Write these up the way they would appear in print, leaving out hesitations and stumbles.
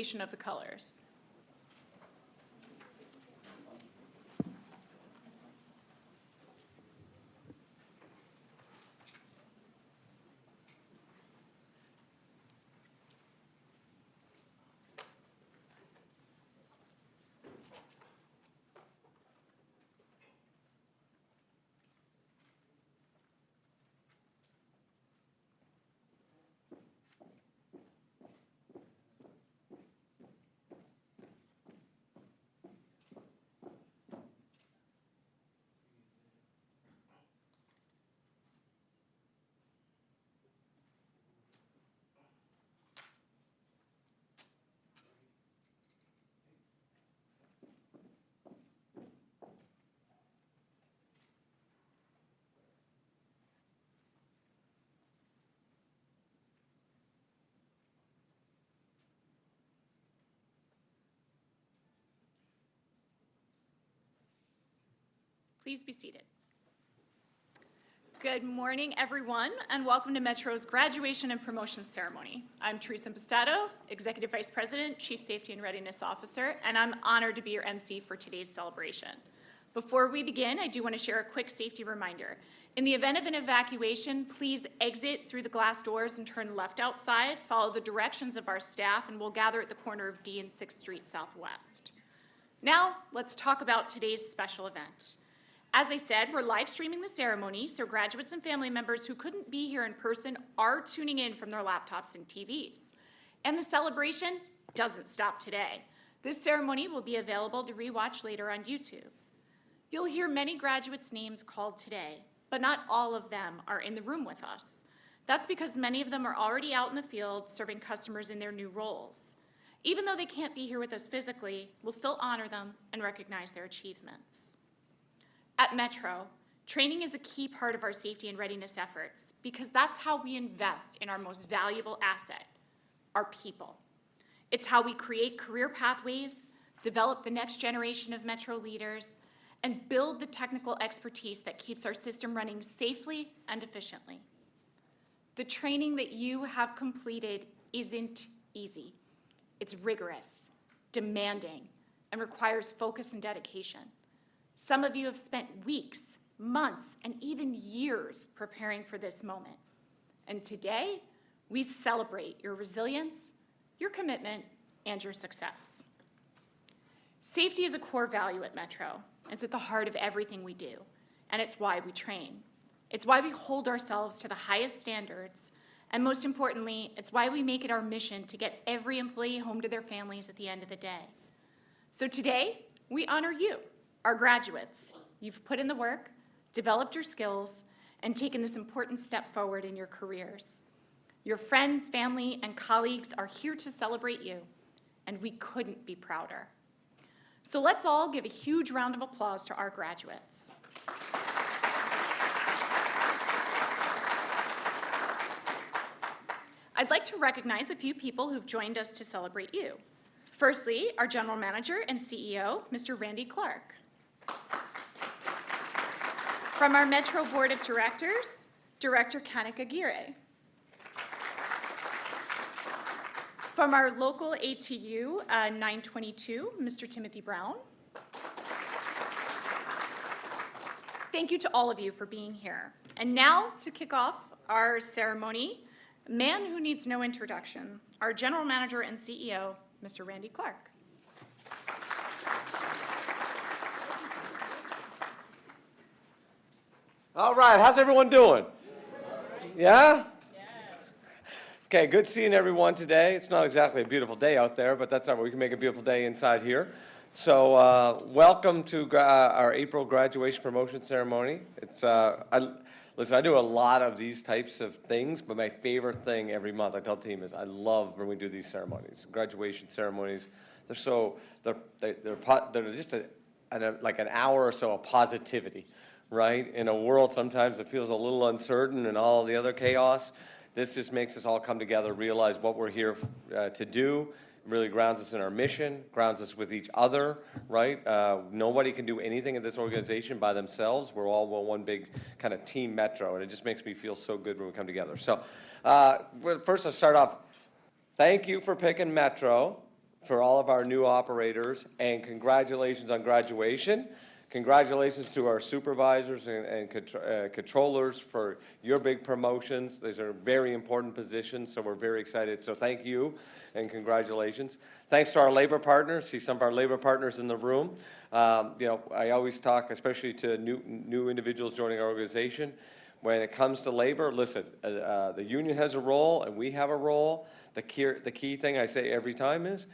presentation of the colors. Please be seated. Good morning, everyone, and welcome to Metro's graduation and promotion ceremony. I'm Teresa Impastato, Executive Vice President, Chief Safety and Readiness Officer, and I'm honored to be your MC for today's celebration. Before we begin, I do want to share a quick safety reminder. In the event of an evacuation, please exit through the glass doors and turn left outside, follow the directions of our staff, and we'll gather at the corner of D and 6th Street Southwest. Now, let's talk about today's special event. As I said, we're live streaming the ceremony, so graduates and family members who couldn't be here in person are tuning in from their laptops and TVs. And the celebration doesn't stop today. This ceremony will be available to rewatch later on YouTube. You'll hear many graduates' names called today, but not all of them are in the room with us. That's because many of them are already out in the field serving customers in their new roles. Even though they can't be here with us physically, we'll still honor them and recognize their achievements. At Metro, training is a key part of our safety and readiness efforts because that's how we invest in our most valuable asset, our people. It's how we create career pathways, develop the next generation of Metro leaders, and build the technical expertise that keeps our system running safely and efficiently. The training that you have completed isn't easy. It's rigorous, demanding, and requires focus and dedication. Some of you have spent weeks, months, and even years preparing for this moment. And today, we celebrate your resilience, your commitment, and your success. Safety is a core value at Metro. It's at the heart of everything we do, and it's why we train. It's why we hold ourselves to the highest standards, and most importantly, it's why we make it our mission to get every employee home to their families at the end of the day. So today, we honor you, our graduates. You've put in the work, developed your skills, and taken this important step forward in your careers. Your friends, family, and colleagues are here to celebrate you, and we couldn't be prouder. So let's all give a huge round of applause to our graduates. I'd like to recognize a few people who've joined us to celebrate you. Firstly, our General Manager and CEO, Mr. Randy Clark. From our Metro Board of Directors, Director Kanika Aguirre. From our local ATU 922, Mr. Timothy Brown. Thank you to all of you for being here. And now to kick off our ceremony, a man who needs no introduction, our General Manager and CEO, Mr. Randy Clark. All right, how's everyone doing? Yeah? Okay, good seeing everyone today. It's not exactly a beautiful day out there, but that's all right. We can make a beautiful day inside here. So welcome to our April graduation promotion ceremony. Listen, I do a lot of these types of things, but my favorite thing every month, I tell the team, is I love when we do these ceremonies, graduation ceremonies. They're just like an hour or so of positivity, right? In a world sometimes that feels a little uncertain and all the other chaos, this just makes us all come together, realize what we're here to do. It really grounds us in our mission, grounds us with each other, right? Nobody can do anything in this organization by themselves. We're all one big kind of team Metro, and it just makes me feel so good when we come together. So first, I'll start off. Thank you for picking Metro for all of our new operators, and congratulations on graduation. Congratulations to our supervisors and controllers for your big promotions. These are very important positions, so we're very excited. So thank you and congratulations. Thanks to our labor partners. See some of our labor partners in the room. I always talk, especially to new individuals joining our organization. When it comes to labor, listen, the union has a role and we have a role. The key thing I say every time is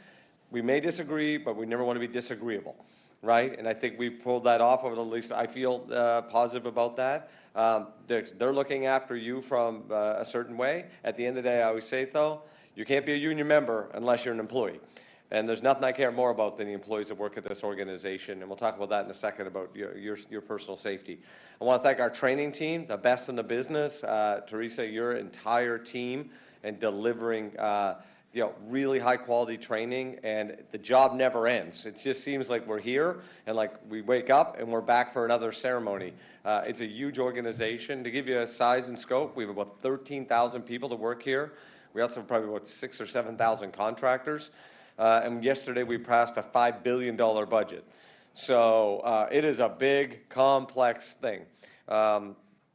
we may disagree, but we never want to be disagreeable, right? And I think we've pulled that off over the least. I feel positive about that. They're looking after you from a certain way. At the end of the day, I always say, though, you can't be a union member unless you're an employee. And there's nothing I care more about than the employees that work at this organization. And we'll talk about that in a second, about your personal safety. I want to thank our training team, the best in the business. Teresa, your entire team, and delivering really high quality training, and the job never ends. It just seems like we're here and like we wake up and we're back for another ceremony. It's a huge organization. To give you a size and scope, we have about 13,000 people that work here. We also have probably about 6,000 or 7,000 contractors. And yesterday we passed a $5 billion budget. So it is a big, complex thing.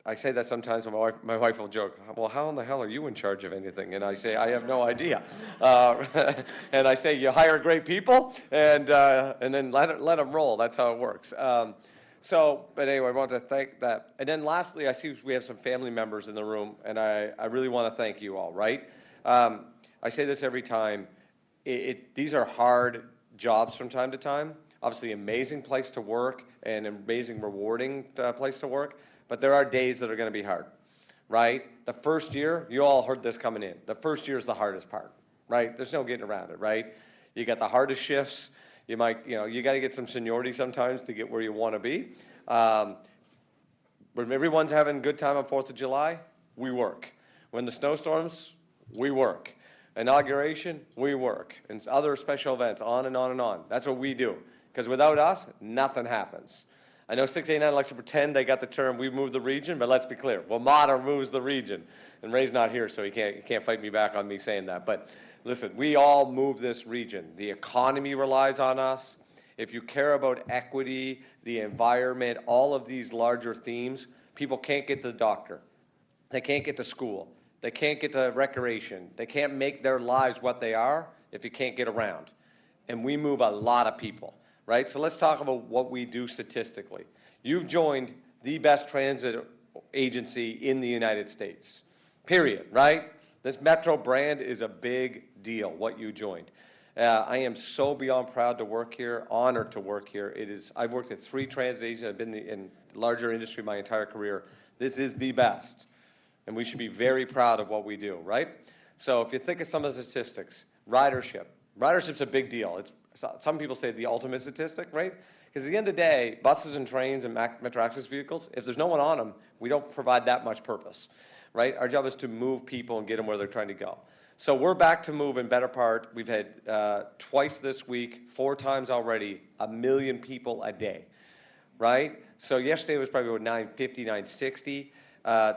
I say that sometimes, and my wife will joke, well, how in the hell are you in charge of anything? And I say, I have no idea. And I say, you hire great people, and then let them roll. That's how it works. But anyway, I want to thank that. And then lastly, I see we have some family members in the room, and I really want to thank you all, right? I say this every time. These are hard jobs from time to time. Obviously, amazing place to work and amazing, rewarding place to work. But there are days that are going to be hard, right? The first year, you all heard this coming in. The first year is the hardest part, right? There's no getting around it, right? You got the hardest shifts. You got to get some seniority sometimes to get where you want to be. When everyone's having a good time on 4th of July, we work. When the snowstorms, we work. Inauguration, we work. And other special events, on and on and on. That's what we do. Because without us, nothing happens. I know 689 likes to pretend they got the term, we move the region, but let's be clear. WMATA moves the region. And Ray's not here, so he can't fight me back on me saying that. But listen, we all move this region. The economy relies on us. If you care about equity, the environment, all of these larger themes, people can't get to the doctor. They can't get to school. They can't get to recreation. They can't make their lives what they are if you can't get around. And we move a lot of people. Right? So let's talk about what we do statistically. You've joined the best transit agency in the United States, period, right? This Metro brand is a big deal, what you joined. I am so beyond proud to work here, honored to work here. I've worked at 3 transit agencies. I've been in larger industry my entire career. This is the best, and we should be very proud of what we do, right? So if you think of some of the statistics, ridership's a big deal. Some people say the ultimate statistic, right? Because at the end of the day, buses and trains and Metro Access vehicles, if there's no one on them, we don't provide that much purpose, right? Our job is to move people and get them where they're trying to go. So we're back to move in better part. We've had twice this week, 4 times already, 1 million people a day, right? So yesterday was probably about 950, 960.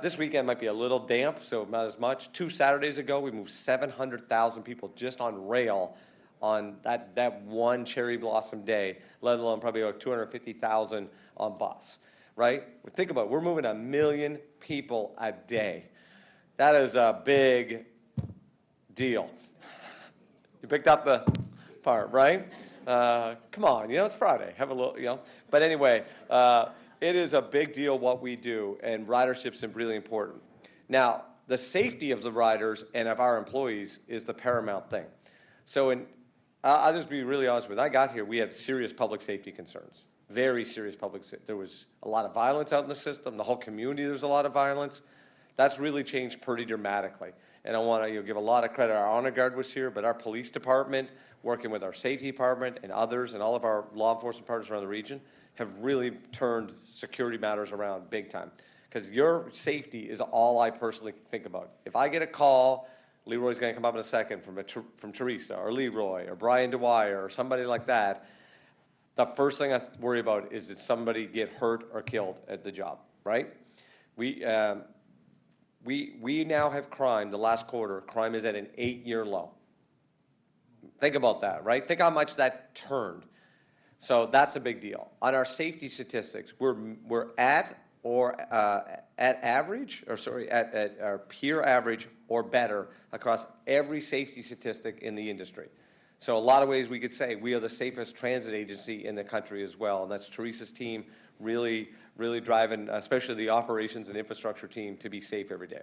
This weekend might be a little damp, so not as much. 2 Saturdays ago, we moved 700,000 people just on rail on that one cherry blossom day, let alone probably about 250,000 on bus, right? Think about it, we're moving 1 million people a day. That is a big deal. You picked up the part, right? Come on, it's Friday, have a little, But anyway, it is a big deal what we do, and ridership's really important. Now, the safety of the riders and of our employees is the paramount thing. So I'll just be really honest with you. When I got here, we had serious public safety concerns, very serious public safety. There was a lot of violence out in the system. The whole community, there's a lot of violence. That's really changed pretty dramatically. And I want to give a lot of credit. Our Honor Guard was here, but our police department, working with our safety department and others and all of our law enforcement partners around the region, have really turned security matters around big time. Because your safety is all I personally think about. If I get a call, Leroy's going to come up in a second from Teresa or Leroy or Brian Dwyer or somebody like that, the first thing I worry about is did somebody get hurt or killed at the job, right? We now have crime, the last quarter, crime is at an 8-year low. Think about that, right? Think how much that turned. So that's a big deal. On our safety statistics, we're at or at average, or sorry, at our peer average or better across every safety statistic in the industry. So a lot of ways we could say we are the safest transit agency in the country as well, and that's Teresa's team really driving, especially the operations and infrastructure team, to be safe every day.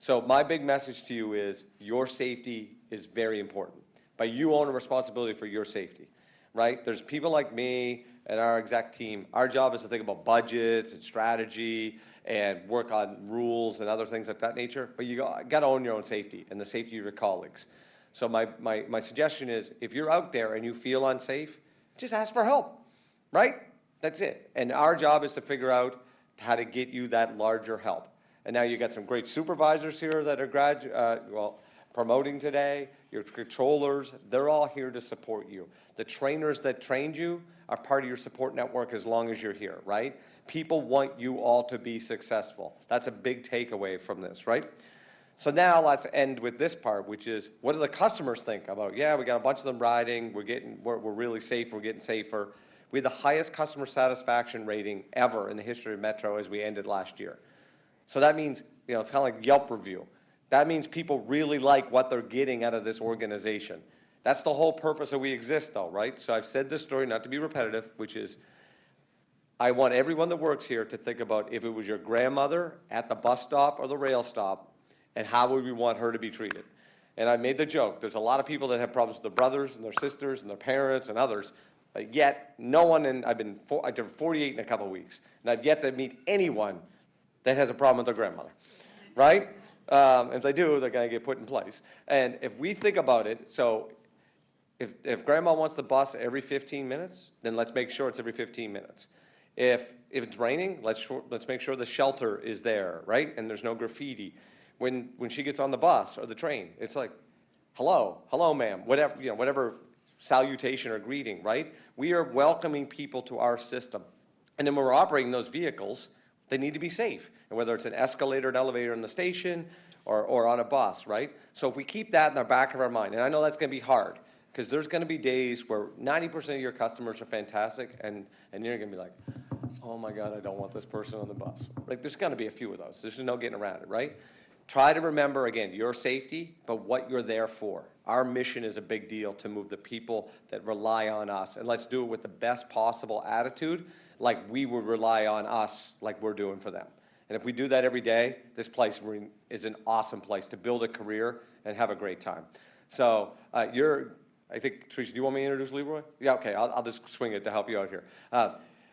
So my big message to you is your safety is very important, but you own a responsibility for your safety, right? There's people like me and our exec team. Our job is to think about budgets and strategy and work on rules and other things of that nature, but you got to own your own safety and the safety of your colleagues. So my suggestion is, if you're out there and you feel unsafe, just ask for help, right? That's it. And our job is to figure out how to get you that larger help. And now you got some great supervisors here that are promoting today, your controllers, they're all here to support you. The trainers that trained you are part of your support network as long as you're here, right? People want you all to be successful. That's a big takeaway from this, right? So now let's end with this part, which is, what do the customers think about? Yeah, we got a bunch of them riding, we're really safe, we're getting safer. We had the highest customer satisfaction rating ever in the history of Metro as we ended last year. So that means, it's kind of like Yelp review. That means people really like what they're getting out of this organization. That's the whole purpose that we exist, though, right? So I've said this story, not to be repetitive, which is, I want everyone that works here to think about if it was your grandmother at the bus stop or the rail stop, and how would we want her to be treated? And I made the joke, there's a lot of people that have problems with their brothers and their sisters and their parents and others, but yet no one, I did 48 in a couple of weeks, and I've yet to meet anyone that has a problem with their grandmother, right? If they do, they're gonna get put in place. And if we think about it, so if grandma wants the bus every 15 minutes, then let's make sure it's every 15 minutes. If it's raining, let's make sure the shelter is there, right? And there's no graffiti. When she gets on the bus or the train, it's like, hello, ma'am, whatever salutation or greeting, right? We are welcoming people to our system. And then when we're operating those vehicles, they need to be safe. And whether it's an escalator, an elevator in the station, or on a bus, right? So if we keep that in the back of our mind, and I know that's gonna be hard, because there's gonna be days where 90% of your customers are fantastic, and you're gonna be like, oh my God, I don't want this person on the bus. Like, there's gonna be a few of those. There's no getting around it, right? Try to remember, again, your safety, but what you're there for. Our mission is a big deal to move the people that rely on us, and let's do it with the best possible attitude, like we would rely on us, like we're doing for them. And if we do that every day, this place is an awesome place to build a career and have a great time. So I think, Teresa, do you want me to introduce Leroy? Yeah, okay, I'll just swing it to help you out here.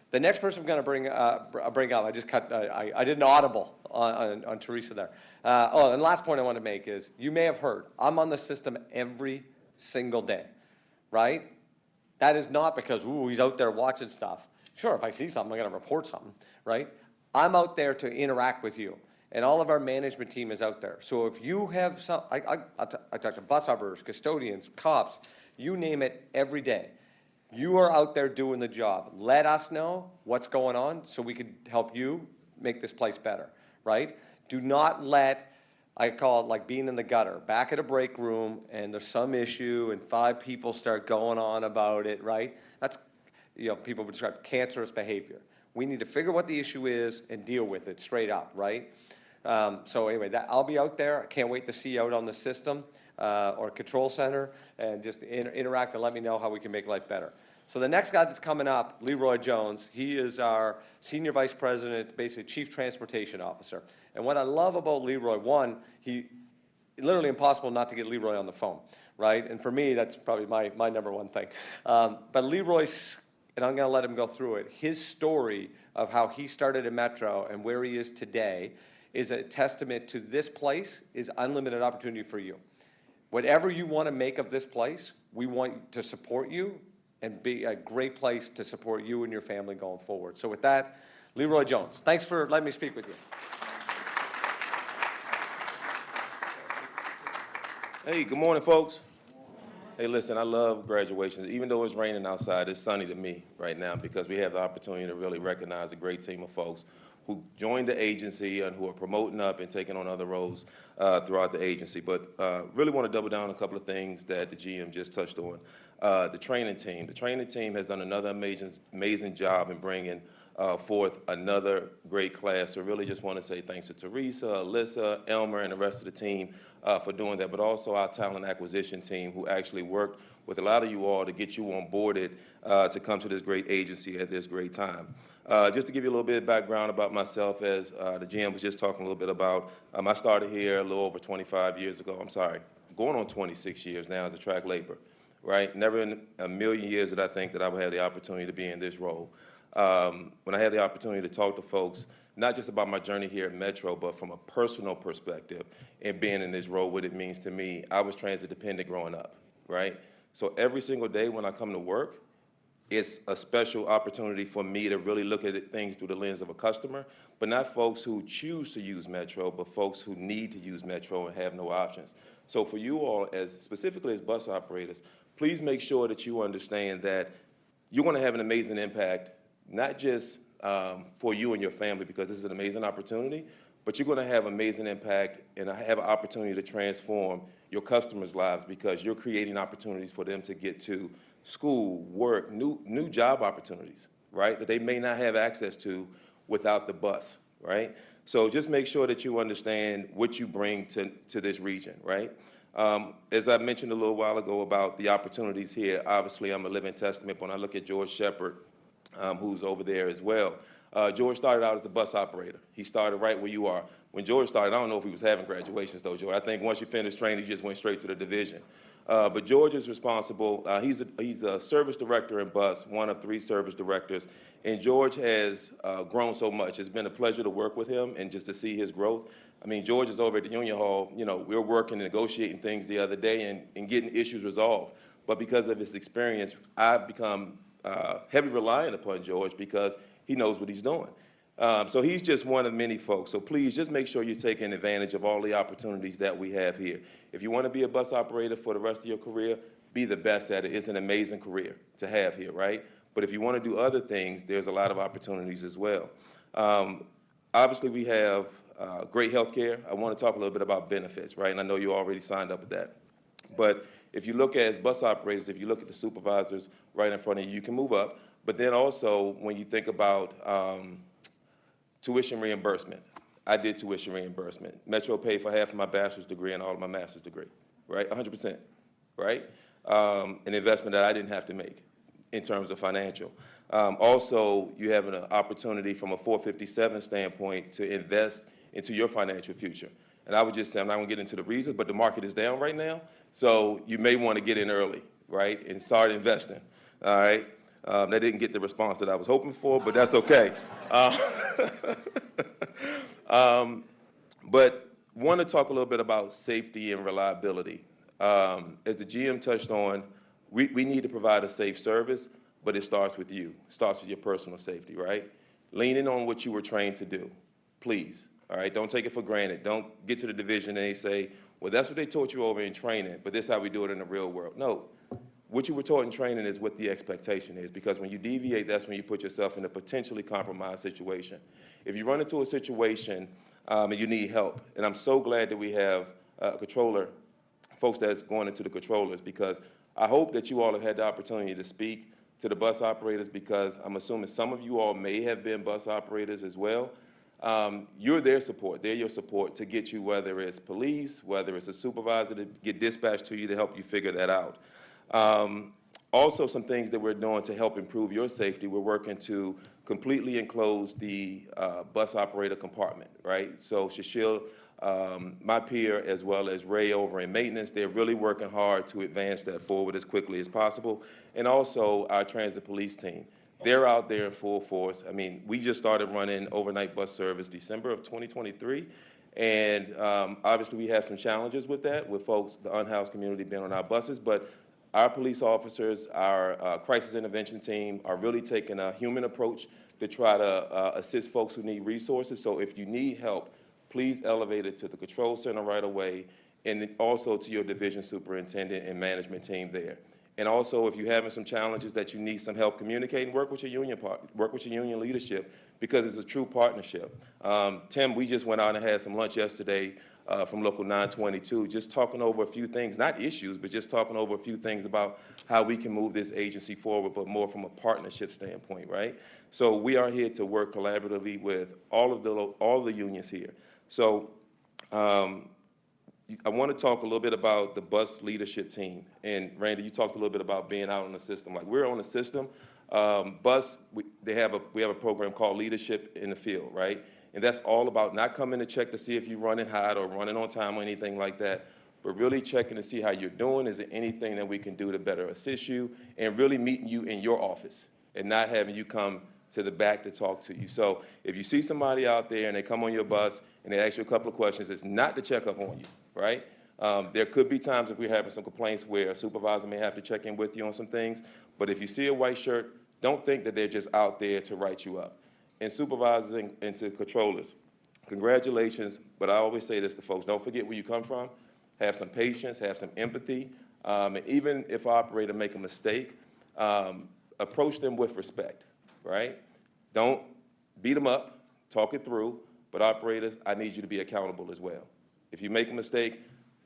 The next person I'm going to bring up, I did an audible on Teresa there. And the last point I want to make is, you may have heard, I'm on the system every single day, right? That is not because, he's out there watching stuff. Sure, if I see something, I'm going to report something, right? I'm out there to interact with you, and all of our management team is out there. So if you have some, I talk to bus operators, custodians, cops, you name it, every day. You are out there doing the job. Let us know what's going on so we could help you make this place better, right? Do not let, I call it like being in the gutter, back at a break room, and there's some issue and 5 people start going on about it, right? That's, people would describe cancerous behavior. We need to figure what the issue is and deal with it straight up, right? So anyway, I'll be out there. I can't wait to see you out on the system or control center, and just interact and let me know how we can make life better. So the next guy that's coming up, Leroy Jones, he is our Senior Vice President, basically Chief Transportation Officer. And what I love about Leroy, one, literally impossible not to get Leroy on the phone, right? And for me, that's probably my number one thing. But Leroy's, and I'm gonna let him go through it, his story of how he started at Metro and where he is today is a testament to this place is unlimited opportunity for you. Whatever you want to make of this place, we want to support you and be a great place to support you and your family going forward. So with that, Leroy Jones, thanks for letting me speak with you. Hey, good morning, folks. Hey, listen, I love graduations. Even though it's raining outside, it's sunny to me right now because we have the opportunity to really recognize a great team of folks who joined the agency and who are promoting up and taking on other roles throughout the agency. But really want to double down on a couple of things that the GM just touched on. The training team. The training team has done another amazing job in bringing forth another great class. So really just want to say thanks to Teresa, Alyssa, Elmer, and the rest of the team for doing that, but also our talent acquisition team who actually worked with a lot of you all to get you onboarded to come to this great agency at this great time. Just to give you a little bit of background about myself, as the GM was just talking a little bit about, I started here a little over 25 years ago. I'm sorry, going on 26 years now as a track laborer, right? Never in a million years did I think that I would have the opportunity to be in this role. When I had the opportunity to talk to folks, not just about my journey here at Metro, but from a personal perspective and being in this role, what it means to me, I was transit dependent growing up, right? So every single day when I come to work, it's a special opportunity for me to really look at things through the lens of a customer, but not folks who choose to use Metro, but folks who need to use Metro and have no options. So for you all, specifically as bus operators, please make sure that you understand that you're going to have an amazing impact, not just for you and your family, because this is an amazing opportunity, but you're going to have amazing impact and have an opportunity to transform your customers' lives because you're creating opportunities for them to get to school, work, new job opportunities, right, that they may not have access to without the bus, right? So just make sure that you understand what you bring to this region, right? As I mentioned a little while ago about the opportunities here, obviously I'm a living testament when I look at George Shepard, who's over there as well. George started out as a bus operator. He started right where you are. When George started, I don't know if he was having graduations though, George. I think once you finished training, you just went straight to the division. But George is responsible. He's a service director in bus, one of 3 service directors. And George has grown so much. It's been a pleasure to work with him and just to see his growth. I mean, George is over at the Union Hall. You know, we're working and negotiating things the other day and getting issues resolved. But because of his experience, I've become heavy reliant upon George because he knows what he's doing. So he's just one of many folks. So please just make sure you're taking advantage of all the opportunities that we have here. If you want to be a bus operator for the rest of your career, be the best at it. It's an amazing career to have here, right? But if you want to do other things, there's a lot of opportunities as well. Obviously, we have great health care. I want to talk a little bit about benefits, right? And I know you already signed up with that. But if you look at as bus operators, if you look at the supervisors right in front of you, you can move up. But then also, when you think about tuition reimbursement, I did tuition reimbursement. Metro paid for half of my bachelor's degree and all of my master's degree, right? 100%, right? An investment that I didn't have to make in terms of financial. Also, you have an opportunity from a 457 standpoint to invest into your financial future. And I would just say, I'm not going to get into the reasons, but the market is down right now, so you may want to get in early, right, and start investing, all right? That didn't get the response that I was hoping for, but that's okay. But want to talk a little bit about safety and reliability. As the GM touched on, we need to provide a safe service, but it starts with you. It starts with your personal safety, right? Leaning on what you were trained to do, please. All right, don't take it for granted. Don't get to the division and they say, well, that's what they taught you over in training, but this is how we do it in the real world. No, what you were taught in training is what the expectation is, because when you deviate, that's when you put yourself in a potentially compromised situation. If you run into a situation and you need help, and I'm so glad that we have a controller, folks that's going into the controllers, because I hope that you all have had the opportunity to speak to the bus operators, because I'm assuming some of you all may have been bus operators as well. You're their support. They're your support to get you, whether it's police, whether it's a supervisor to get dispatched to you to help you figure that out. Also, some things that we're doing to help improve your safety, we're working to completely enclose the bus operator compartment, right? So Shashil, my peer, as well as Ray over in maintenance, they're really working hard to advance that forward as quickly as possible. And also our transit police team. They're out there in full force. I mean, we just started running overnight bus service December of 2023. And obviously we have some challenges with that, with folks, the unhoused community being on our buses. But our police officers, our crisis intervention team are really taking a human approach to try to assist folks who need resources. So if you need help, please elevate it to the control center right away, and also to your division superintendent and management team there. And also, if you're having some challenges that you need some help communicating, work with your union leadership, because it's a true partnership. Tim, we just went out and had some lunch yesterday from Local 922, just talking over a few things, not issues, but just talking over a few things about how we can move this agency forward, but more from a partnership standpoint, right? So we are here to work collaboratively with all of the unions here. So I want to talk a little bit about the bus leadership team. And Randy, you talked a little bit about being out on the system. Like, we're on the system. Bus, we have a program called Leadership in the Field, right? And that's all about not coming to check to see if you're running hot or running on time or anything like that, but really checking to see how you're doing. Is there anything that we can do to better assist you? And really meeting you in your office and not having you come to the back to talk to you. So if you see somebody out there and they come on your bus and they ask you a couple of questions, it's not to check up on you, right? There could be times if we're having some complaints where a supervisor may have to check in with you on some things, but if you see a white shirt, don't think that they're just out there to write you up. And supervisors and to controllers, congratulations, but I always say this to folks, don't forget where you come from, have some patience, have some empathy, and even if an operator make a mistake, approach them with respect, right? Don't beat them up, talk it through, but operators, I need you to be accountable as well. If you make a mistake,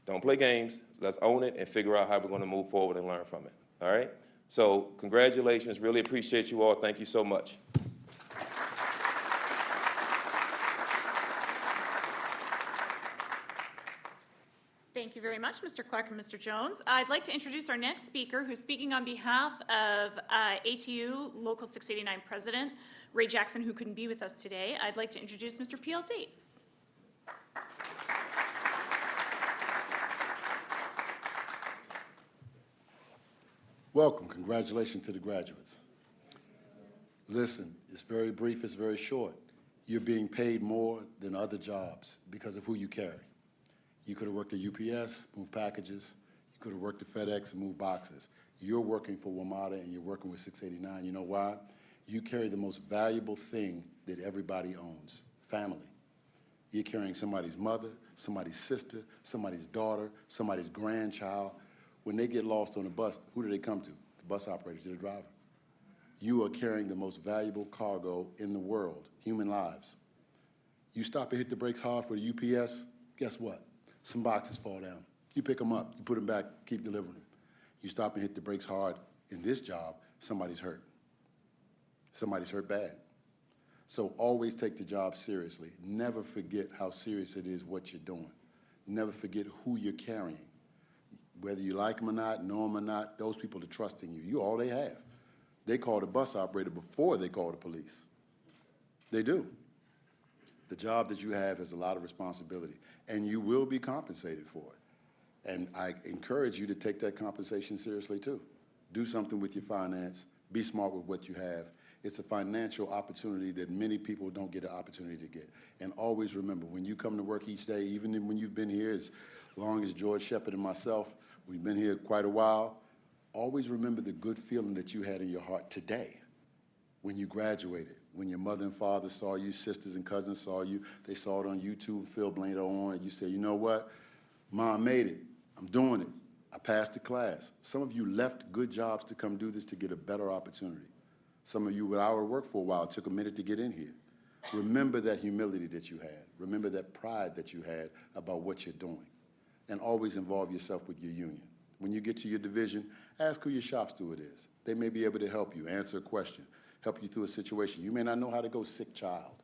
don't play games, let's own it and figure out how we're gonna move forward and learn from it, all right? So congratulations, really appreciate you all, thank you so much. Thank you very much, Mr. Clark and Mr. Jones. I'd like to introduce our next speaker, who's speaking on behalf of ATU Local 689 President Ray Jackson, who couldn't be with us today. I'd like to introduce Mr. P.L. Dates. Welcome. Congratulations to the graduates. Listen, it's very brief, it's very short. You're being paid more than other jobs because of who you carry. You could have worked at UPS, moved packages. You could have worked at FedEx and moved boxes. You're working for WMATA and you're working with 689. You know why? You carry the most valuable thing that everybody owns, family. You're carrying somebody's mother, somebody's sister, somebody's daughter, somebody's grandchild. When they get lost on the bus, who do they come to? The bus operator, to the driver. You are carrying the most valuable cargo in the world, human lives. You stop and hit the brakes hard for the UPS, guess what? Some boxes fall down. You pick them up, you put them back, keep delivering them. You stop and hit the brakes hard in this job, somebody's hurt. Somebody's hurt bad. So always take the job seriously. Never forget how serious it is what you're doing. Never forget who you're carrying. Whether you like them or not, know them or not, those people are trusting you. You're all they have. They call the bus operator before they call the police. They do. The job that you have has a lot of responsibility, and you will be compensated for it. And I encourage you to take that compensation seriously too. Do something with your finance. Be smart with what you have. It's a financial opportunity that many people don't get an opportunity to get. And always remember, when you come to work each day, even when you've been here as long as George Shepard and myself, we've been here quite a while, always remember the good feeling that you had in your heart today when you graduated, when your mother and father saw you, sisters and cousins saw you, they saw it on YouTube, Phil Blanco on, and you said, you know what, Mom made it, I'm doing it, I passed the class. Some of you left good jobs to come do this to get a better opportunity. Some of you were out of work for a while, it took a minute to get in here. Remember that humility that you had. Remember that pride that you had about what you're doing. And always involve yourself with your union. When you get to your division, ask who your shop steward is. They may be able to help you, answer a question, help you through a situation. You may not know how to go sick child.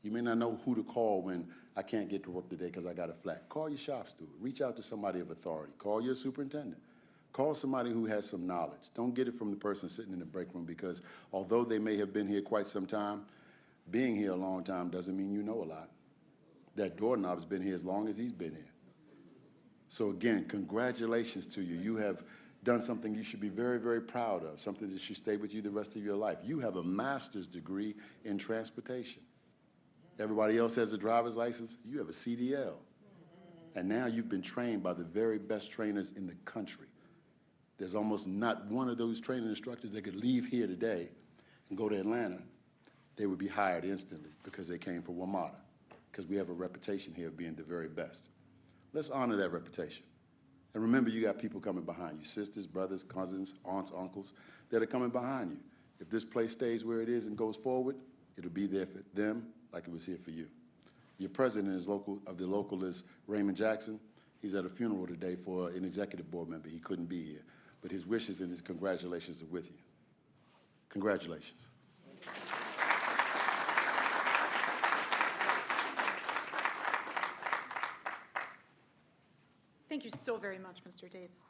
You may not know who to call when I can't get to work today because I got a flat. Call your shop steward. Reach out to somebody of authority. Call your superintendent. Call somebody who has some knowledge. Don't get it from the person sitting in the break room, because although they may have been here quite some time, being here a long time doesn't mean you know a lot. That doorknob's been here as long as he's been here. So again, congratulations to you. You have done something you should be very, very proud of, something that should stay with you the rest of your life. You have a master's degree in transportation. Everybody else has a driver's license. You have a CDL. And now you've been trained by the very best trainers in the country. There's almost not one of those training instructors that could leave here today and go to Atlanta. They would be hired instantly because they came from WMATA, because we have a reputation here of being the very best. Let's honor that reputation. And remember, you got people coming behind you, sisters, brothers, cousins, aunts, uncles, that are coming behind you. If this place stays where it is and goes forward, it'll be there for them like it was here for you. Your president of the local is Raymond Jackson. He's at a funeral today for an executive board member. He couldn't be here, but his wishes and his congratulations are with you. Congratulations. Thank you so very much, Mr. Dates.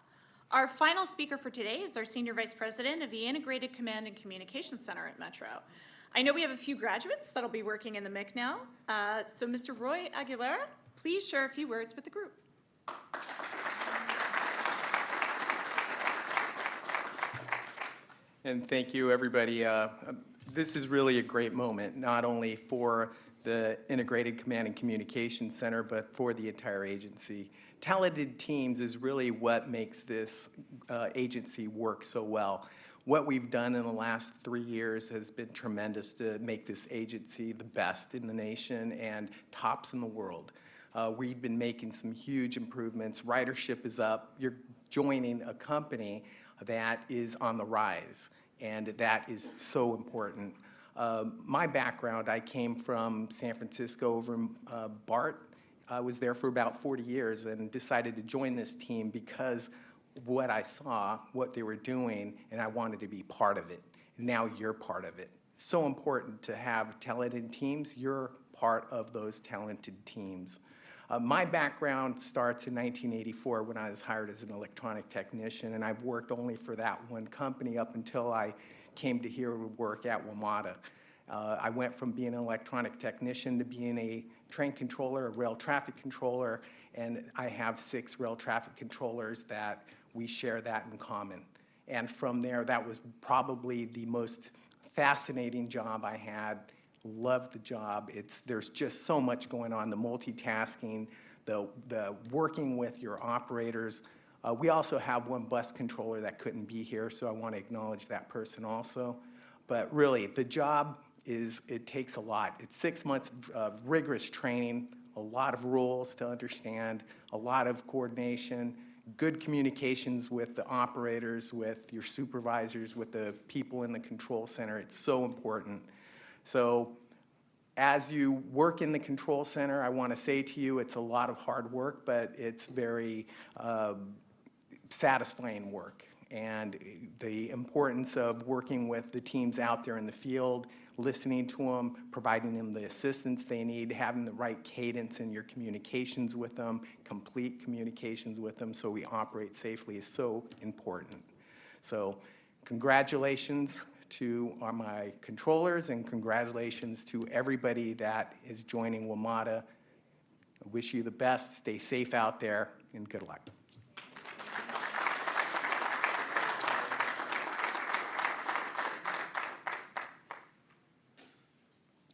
Our final speaker for today is our Senior Vice President of the Integrated Command and Communications Center at Metro. I know we have a few graduates that'll be working in the MIC now. So Mr. Roy Aguilera, please share a few words with the group. And thank you, everybody. This is really a great moment, not only for the Integrated Command and Communications Center, but for the entire agency. Talented teams is really what makes this agency work so well. What we've done in the last 3 years has been tremendous to make this agency the best in the nation and tops in the world. We've been making some huge improvements. Ridership is up. You're joining a company that is on the rise, and that is so important. My background, I came from San Francisco over in BART. I was there for about 40 years and decided to join this team because what I saw, what they were doing, and I wanted to be part of it. Now you're part of it. It's so important to have talented teams. You're part of those talented teams. My background starts in 1984 when I was hired as an electronic technician, and I've worked only for that one company up until I came to here to work at WMATA. I went from being an electronic technician to being a train controller, a rail traffic controller, and I have 6 rail traffic controllers that we share that in common. And from there, that was probably the most fascinating job I had. Loved the job. There's just so much going on, the multitasking, the working with your operators. We also have one bus controller that couldn't be here, so I want to acknowledge that person also. But really, the job it takes a lot. It's 6 months of rigorous training, a lot of rules to understand, a lot of coordination, good communications with the operators, with your supervisors, with the people in the control center. It's so important. So as you work in the control center, I want to say to you, it's a lot of hard work, but it's very satisfying work. And the importance of working with the teams out there in the field, listening to them, providing them the assistance they need, having the right cadence in your communications with them, complete communications with them so we operate safely is so important. So congratulations to my controllers and congratulations to everybody that is joining WMATA. I wish you the best. Stay safe out there and good luck.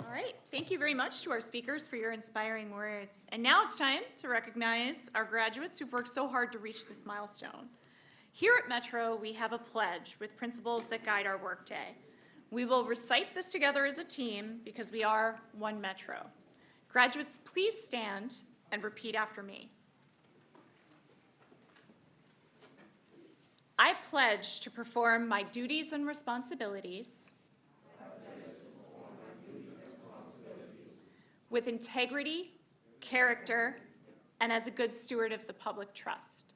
All right, thank you very much to our speakers for your inspiring words. And now it's time to recognize our graduates who've worked so hard to reach this milestone. Here at Metro, we have a pledge with principles that guide our workday. We will recite this together as a team because we are one Metro. Graduates, please stand and repeat after me. I pledge to perform my duties and responsibilities with integrity, character, and as a good steward of the public trust.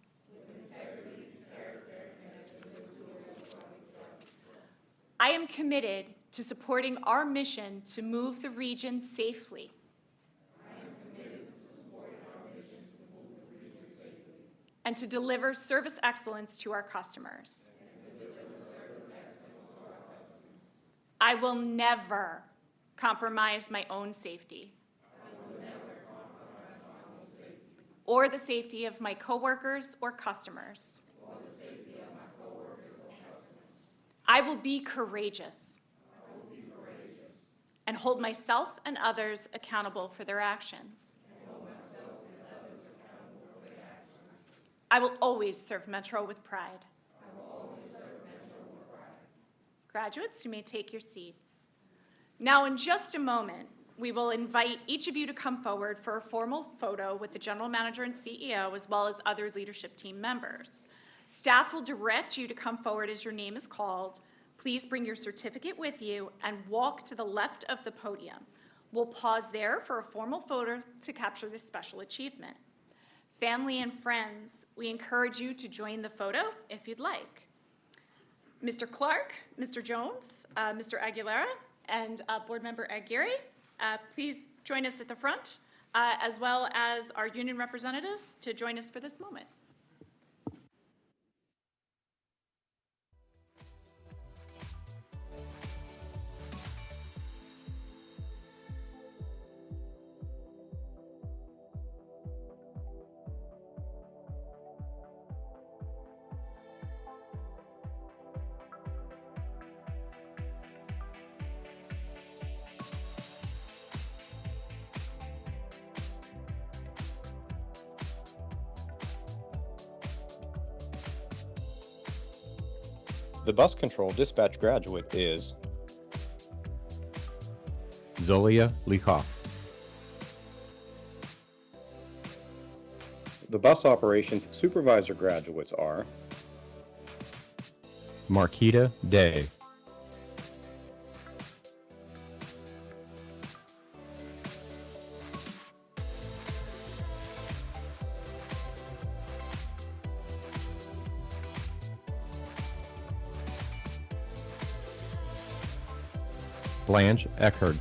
I am committed to supporting our mission to move the region safely. And to deliver service excellence to our customers. I will never compromise my own safety. Or the safety of my coworkers or customers. I will be courageous. And hold myself and others accountable for their actions. I will always serve Metro with pride. Graduates, you may take your seats. Now, in just a moment, we will invite each of you to come forward for a formal photo with the general manager and CEO, as well as other leadership team members. Staff will direct you to come forward as your name is called. Please bring your certificate with you and walk to the left of the podium. We'll pause there for a formal photo to capture this special achievement. Family and friends, we encourage you to join the photo if you'd like. Mr. Clark, Mr. Jones, Mr. Aguilera, and Board Member Aguirre, please join us at the front, as well as our union representatives to join us for this moment. The bus control dispatch graduate is Zolia Likhoff. The bus operations supervisor graduates are Marquita Day. Blanche Eckerd.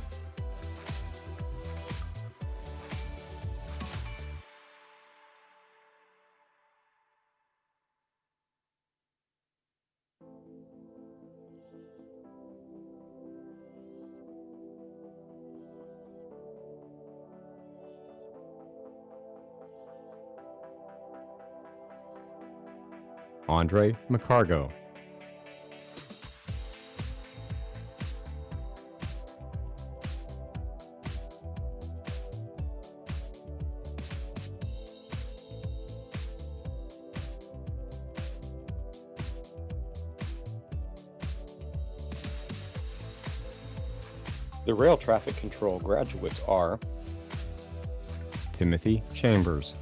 Andre McCargo. The rail traffic control graduates are Timothy Chambers,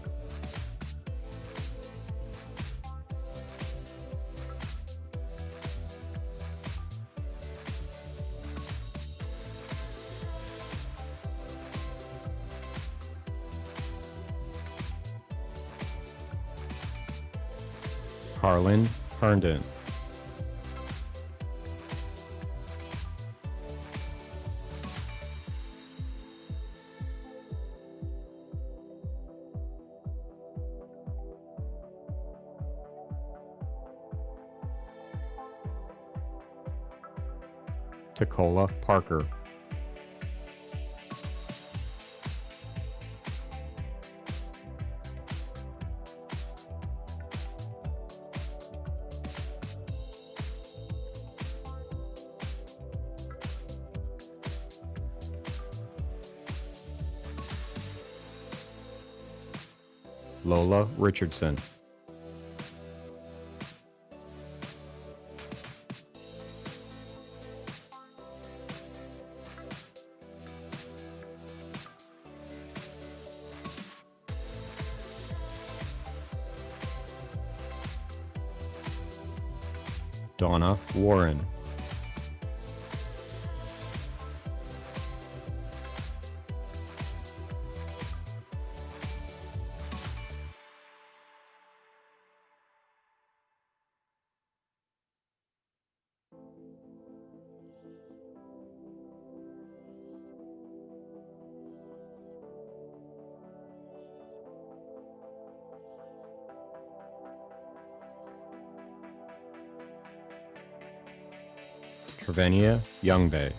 Carlin Herndon, Tacola Parker, Lola Richardson, Donna Warren, Trevenia Youngbay,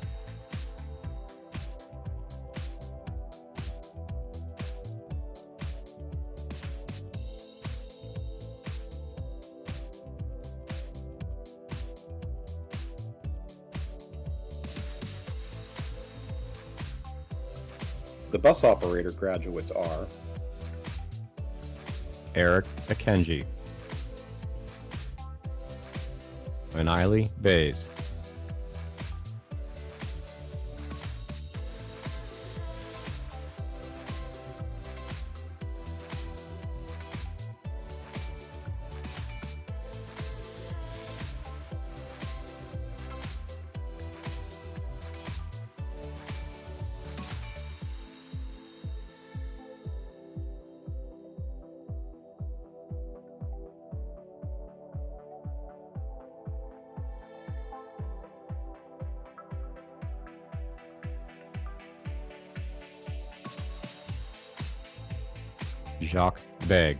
The bus operator graduates are Eric Akenji, Aniley Bays, Jacques Beg.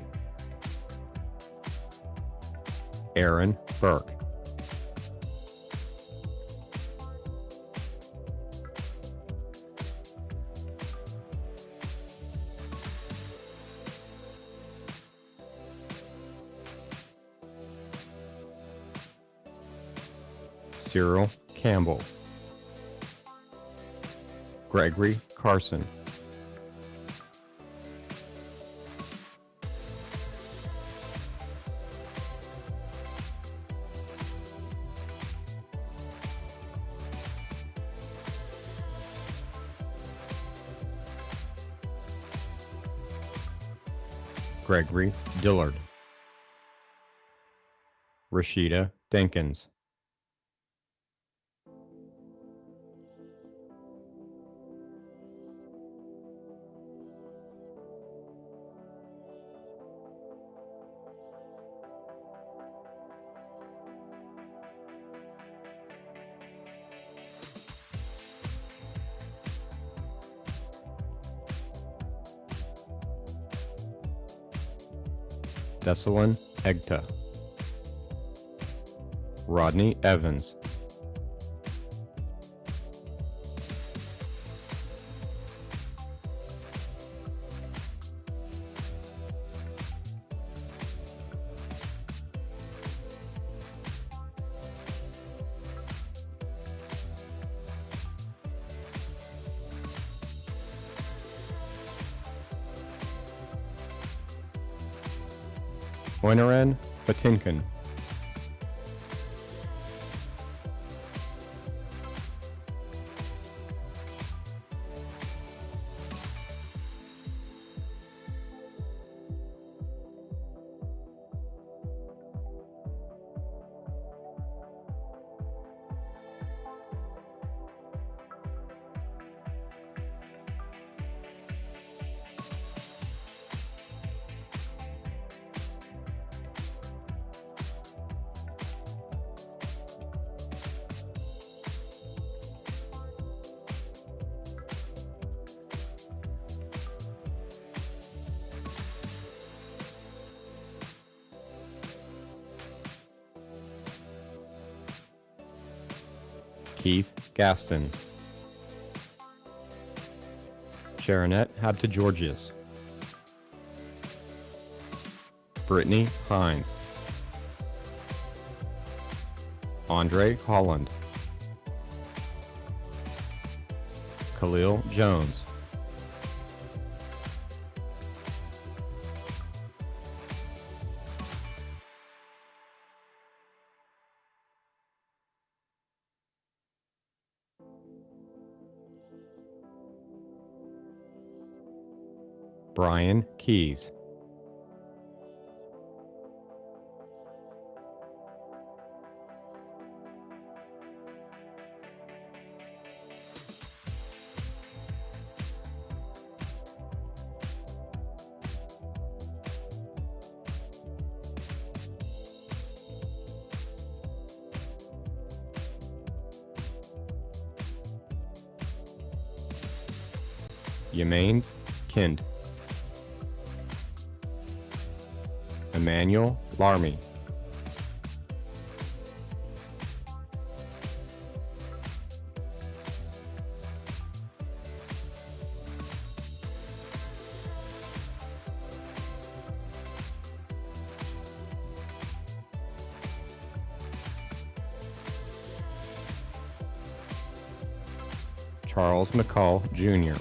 Aaron Burke. Cyril Campbell. Gregory Carson. Gregory Dillard. Rashida Dinkins. Desalin Egta. Rodney Evans. Oinaren Batinkin. Keith Gaston. Sharonette Habtegeorgius. Brittany Hines. Andre Holland. Khalil Jones. Brian Keys. Yemaine Kind. Emmanuel Larmy. Charles McCall Jr.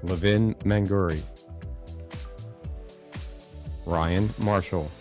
Levin Manguri. Ryan Marshall.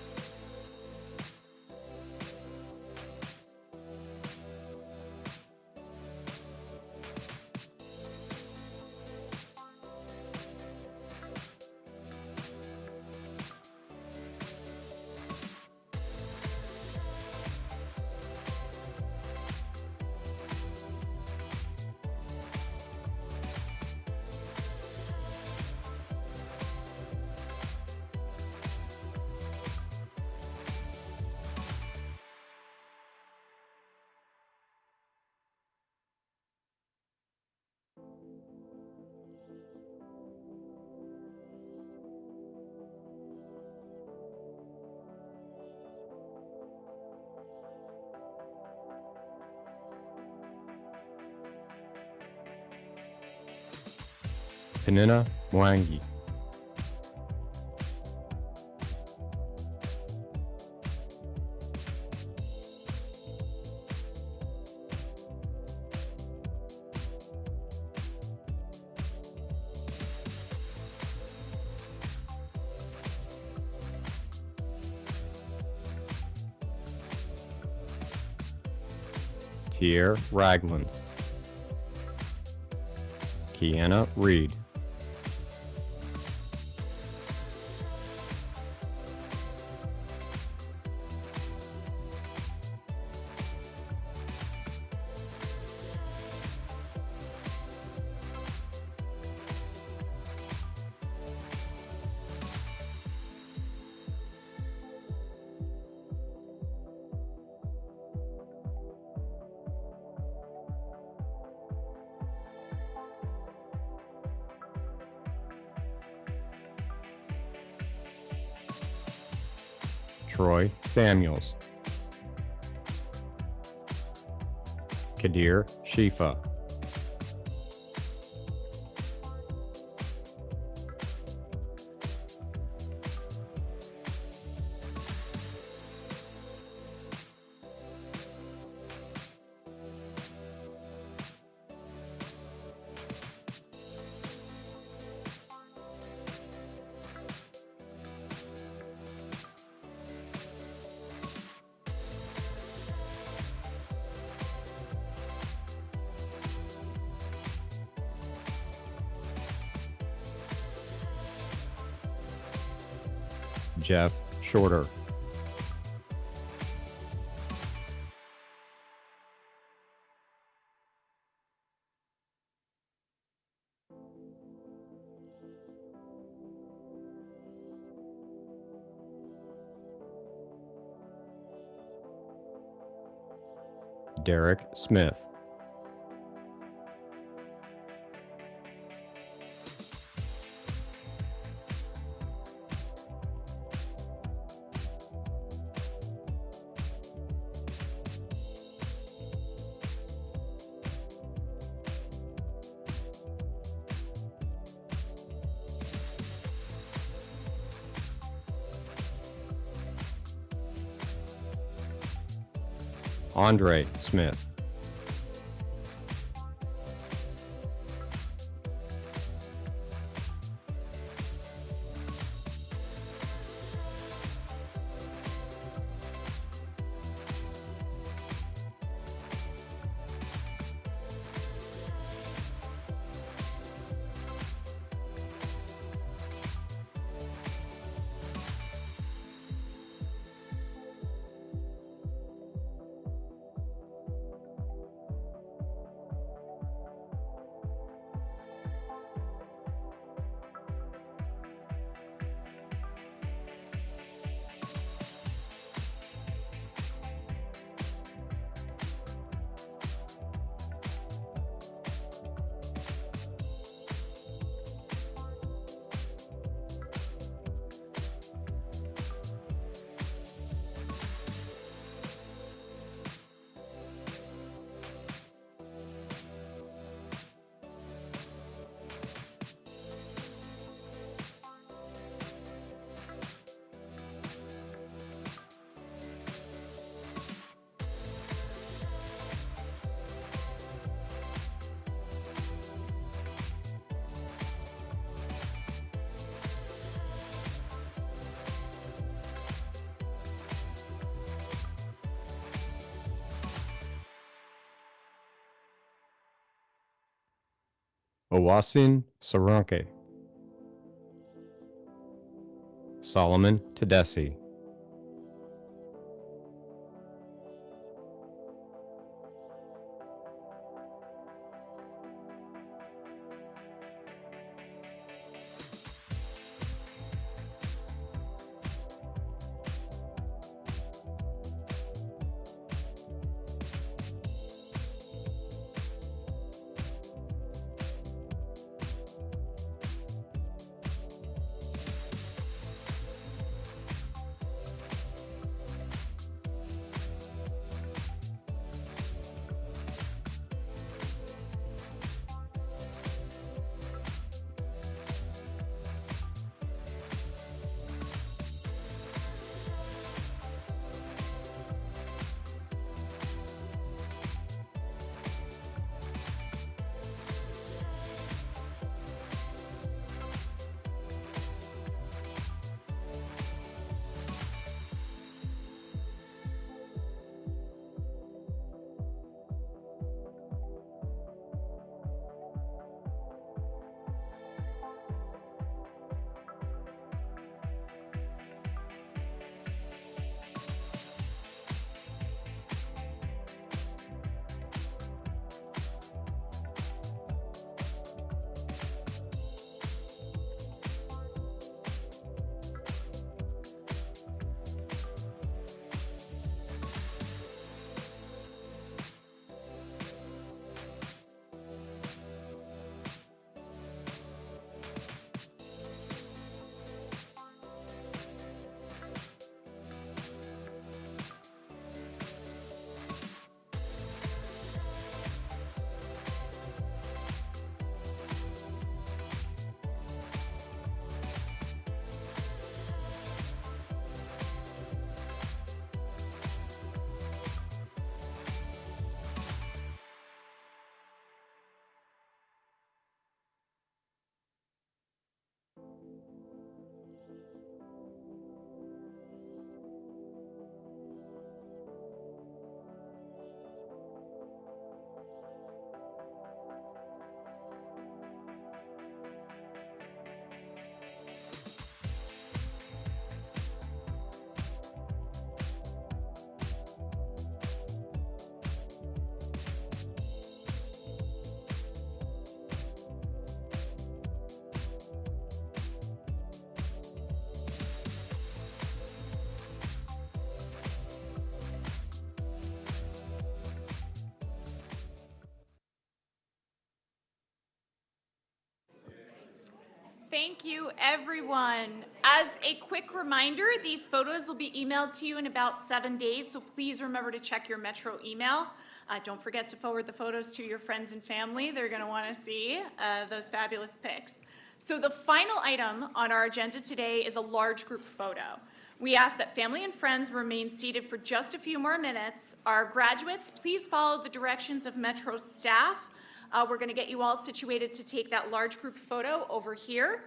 Kanina Mwangi. Tier Ragland. Kiana Reed. Troy Samuels. Kadir Shifa. Jeff Shorter. Derek Smith. Andre Smith. Owasin Saranke. Solomon Tedessi. Thank you, everyone. As a quick reminder, these photos will be emailed to you in about 7 days, so please remember to check your Metro email. Don't forget to forward the photos to your friends and family. They're going to want to see those fabulous pics. So the final item on our agenda today is a large group photo. We ask that family and friends remain seated for just a few more minutes. Our graduates, please follow the directions of Metro staff. We're going to get you all situated to take that large group photo over here.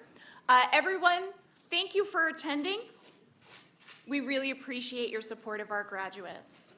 Everyone, thank you for attending. We really appreciate your support of our graduates.